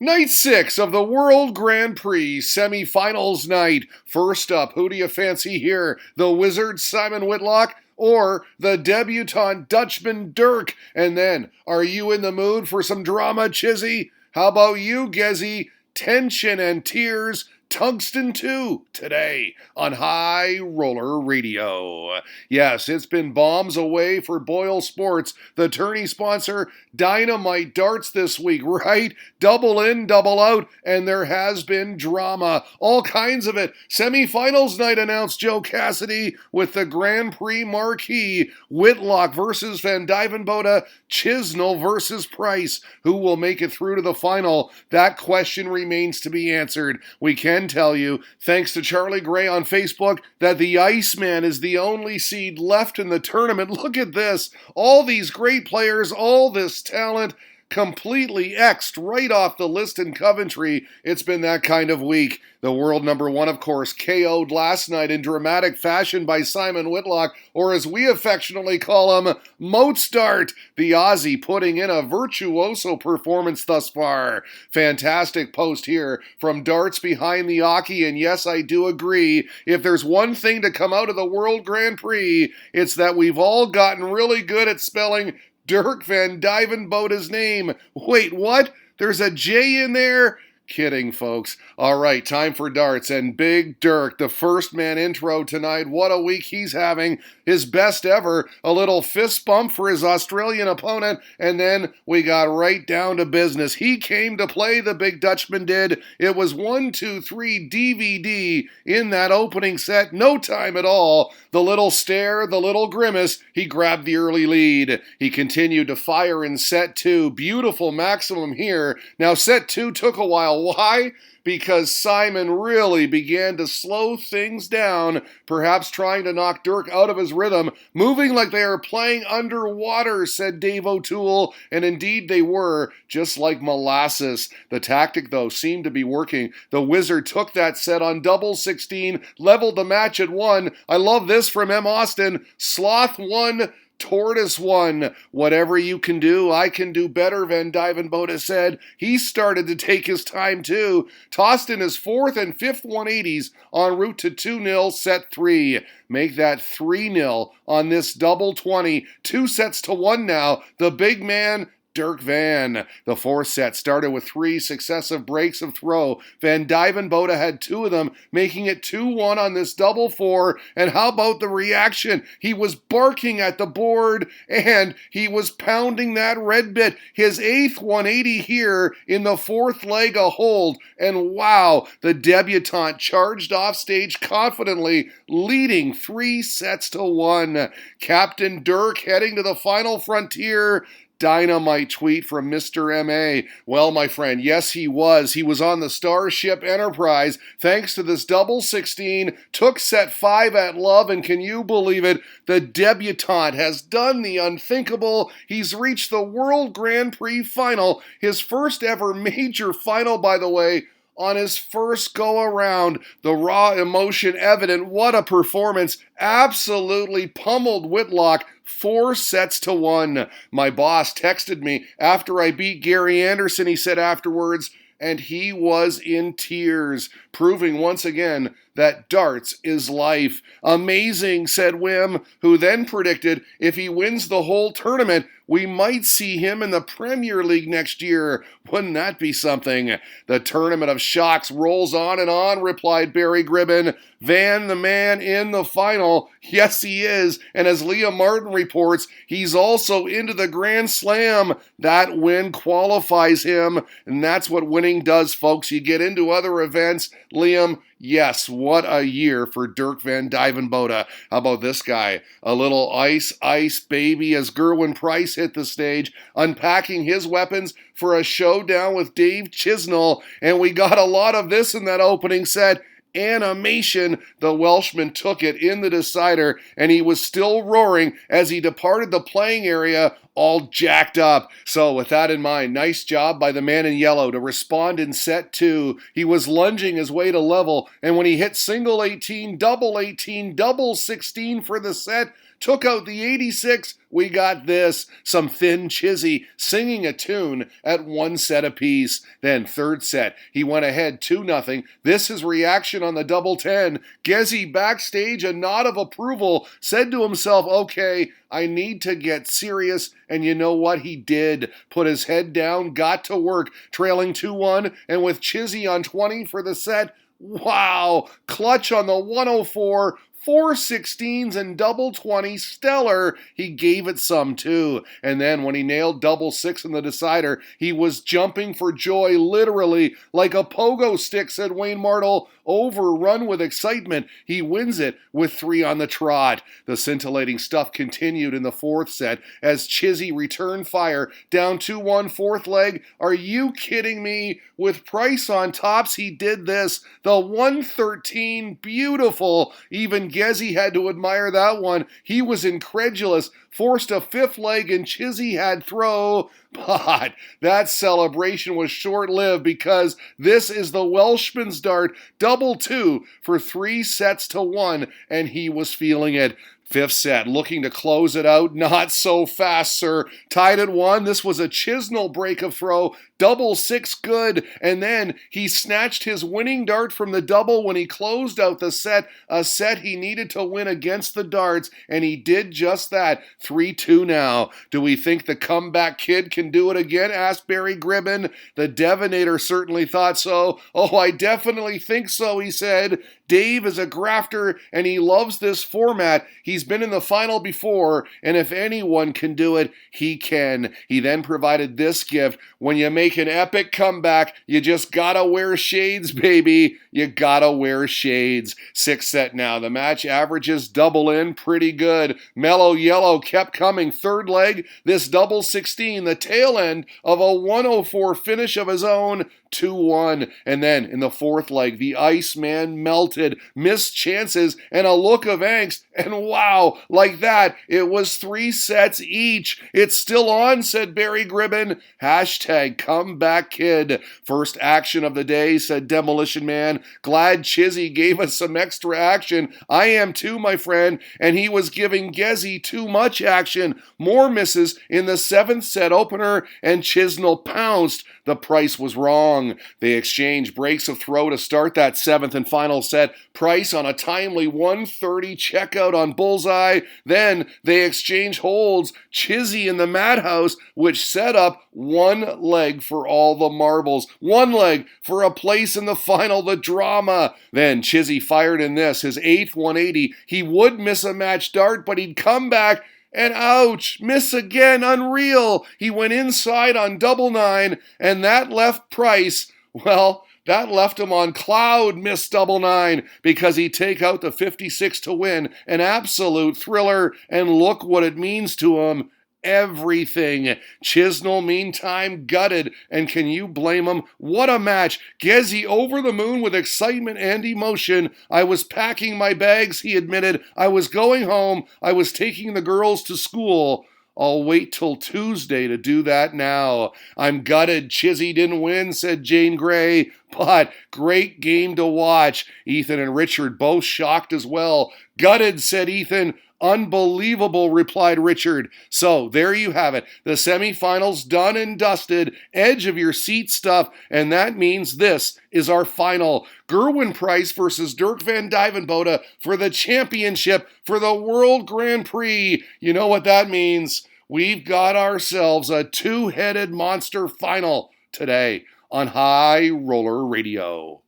Night 6 of the World Grand Prix semi-finals night. First up, who do you fancy here? The wizard Simon Whitlock or the debutante Dutchman Dirk? And then, are you in the mood for some drama, Chizzy? How about you, Gezzy? Tension and tears, Tungsten 2 today on High Roller Radio. Yes, it's been bombs away for Boyle Sports, the tourney sponsor, Dynamite Darts this week, right? Double in, double out, and there has been drama. All kinds of it. Semi-finals night announced Joe Cassidy with the Grand Prix marquee. Whitlock versus Duijvenbode, Chisnall versus Price. Who will make it through to the final? That question remains to be answered. We can tell you, thanks to Charlie Gray on Facebook, that the Iceman is the only seed left in the tournament. Look at this. All these great players, all this talent, completely X'd right off the list in Coventry. It's been that kind of week. The world number one, of course, KO'd last night in dramatic fashion by Simon Whitlock, or as we affectionately call him, Mozart, the Aussie putting in a virtuoso performance thus far. Fantastic post here from Darts Behind the Hockey, and yes, I do agree. If there's one thing to come out of the World Grand Prix, it's that we've all gotten really good at spelling Dirk Van Duijvenbode's name. Wait, what? There's a J in there? Kidding, folks. All right, time for darts. And Big Dirk, the first man intro tonight. What a week he's having. His best ever. A little fist bump for his Australian opponent. And then we got right down to business. He came to play, the big Dutchman did. It was 1, 2, 3 DVD in that opening set. No time at all. The little stare, the little grimace. He grabbed the early lead. He continued to fire in set 2. Beautiful maximum here. Now set 2 took a while. Why? Because Simon really began to slow things down, perhaps trying to knock Dirk out of his rhythm, moving like they are playing underwater, said Dave O'Toole, and indeed they were, just like molasses. The tactic, though, seemed to be working. The Wizard took that set on double 16, leveled the match at 1. I love this from M. Austin. Sloth 1, Tortoise 1. Whatever you can do, I can do better, Van Duijvenbode said. He started to take his time too. Tossed in his 4th and 5th 180s en route to 2-0 set 3. Make that 3-0 on this double 20. 2 sets to 1 now. The big man, Dirk Van. The 4th set started with 3 successive breaks of throw. Van Duijvenbode had 2 of them, making it 2-1 on this double 4. And how about the reaction? He was barking at the board, and he was pounding that red bit. His 8th 180 here in the 4th leg a hold. And wow, the debutante charged off stage confidently, leading 3 sets to 1. Captain Dirk heading to the final frontier. Dynamite tweet from Mr. M.A. Well, my friend, yes, he was. He was on the Starship Enterprise. Thanks to this double 16, took set 5 at love, and can you believe it? The debutante has done the unthinkable. He's reached the World Grand Prix final, his first ever major final, by the way, on his first go-around. The raw emotion evident. What a performance. Absolutely pummeled Whitlock 4 sets to 1. My boss texted me after I beat Gary Anderson, he said afterwards, and he was in tears, proving once again that darts is life. Amazing, said Wim, who then predicted if he wins the whole tournament, we might see him in the Premier League next year. Wouldn't that be something? The tournament of shocks rolls on, replied Barry Gribben. Van the man in the final. Yes, he is. And as Liam Martin reports, he's also into the Grand Slam. That win qualifies him. And that's what winning does, folks. You get into other events. Liam, yes, what a year for Dirk Van Duijvenbode. How about this guy? A little ice baby as Gerwin Price hit the stage, unpacking his weapons for a showdown with Dave Chisnall. And we got a lot of this in that opening set. Animation. The Welshman took it in the decider, and he was still roaring as he departed the playing area, all jacked up. So with that in mind, nice job by the man in yellow to respond in set 2. He was lunging his way to level, and when he hit single 18, double 16 for the set, took out the 86. We got this, some thin Chizzy singing a tune at 1 set apiece. Then third set, he went ahead 2-0. This is reaction on the double 10. Gezzy backstage, a nod of approval, said to himself, okay, I need to get serious, and you know what? He did. Put his head down, got to work, trailing 2-1, and with Chizzy on 20 for the set, wow, clutch on the 104, 4 16s and double 20, stellar. He gave it some too. And then when he nailed double 6 in the decider, he was jumping for joy, literally like a pogo stick, said Wayne Martel, overrun with excitement. He wins it with 3 on the trot. The scintillating stuff continued in the fourth set as Chizzy returned fire, down 2-1 fourth leg. Are you kidding me? With Price on tops, he did this. The 113, beautiful. Even Gezzy had to admire that one. He was incredulous, forced a fifth leg, and Chizzy had throw. But that celebration was short-lived because this is the Welshman's dart, double 2 for 3 sets to 1, and he was feeling it. Fifth set, looking to close it out. Not so fast, sir. Tied at 1. This was a Chisnall break of throw. Double 6 good. And then he snatched his winning dart from the double when he closed out the set. A set he needed to win against the darts. And he did just that. 3-2 now. Do we think the comeback kid can do it again? Asked Barry Gribben. The Devonator certainly thought so. Oh, I definitely think so, he said. Dave is a grafter and he loves this format. He's been in the final before, and if anyone can do it, he can. He then provided this gift. When you make an epic comeback, you just gotta wear shades, baby. You gotta wear shades. Sixth set now. The match averages double in pretty good. Mellow Yellow kept coming. Third leg, this double 16, the tail end of a 104 finish of his own. 2-1. And then in the fourth leg, the Iceman melted, missed chances, and a look of angst. And wow, like that, it was 3 sets each. It's still on, said Barry Gribben. Hashtag comeback kid. First action of the day, said Demolition Man. Glad Chizzy gave us some extra action. I am too, my friend. And he was giving Gezzy too much action. More misses in the 7th set opener, and Chisnall pounced. The price was wrong. They exchanged breaks of throw to start that 7th and final set. Price on a timely 130 checkout on Bullseye. Then they exchanged holds. Chizzy in the Madhouse, which set up 1 leg for all the marbles. 1 leg for a place in the final, the drama. Then Chizzy fired in this, his 8th 180. He would miss a match dart, but he'd come back. And ouch, miss again, unreal. He went inside on double 9, and that left Price, well, that left him on cloud, miss double 9, because he'd take out the 56 to win. An absolute thriller, and look what it means to him. Everything. Chisnall, meantime, gutted, and can you blame him? What a match. Gezzy over the moon with excitement and emotion. I was packing my bags, he admitted. I was going home. I was taking the girls to school. I'll wait till Tuesday to do that now. I'm gutted Chizzy didn't win, said Jane Grey, but great game to watch. Ethan and Richard both shocked as well. Gutted, said Ethan. Unbelievable, replied Richard. So there you have it. The semifinals done and dusted. Edge of your seat stuff. And that means this is our final. Gerwyn Price versus Dirk van Duijvenbode for the championship for the World Grand Prix. You know what that means. We've got ourselves a 2-headed monster final today on High Roller Radio.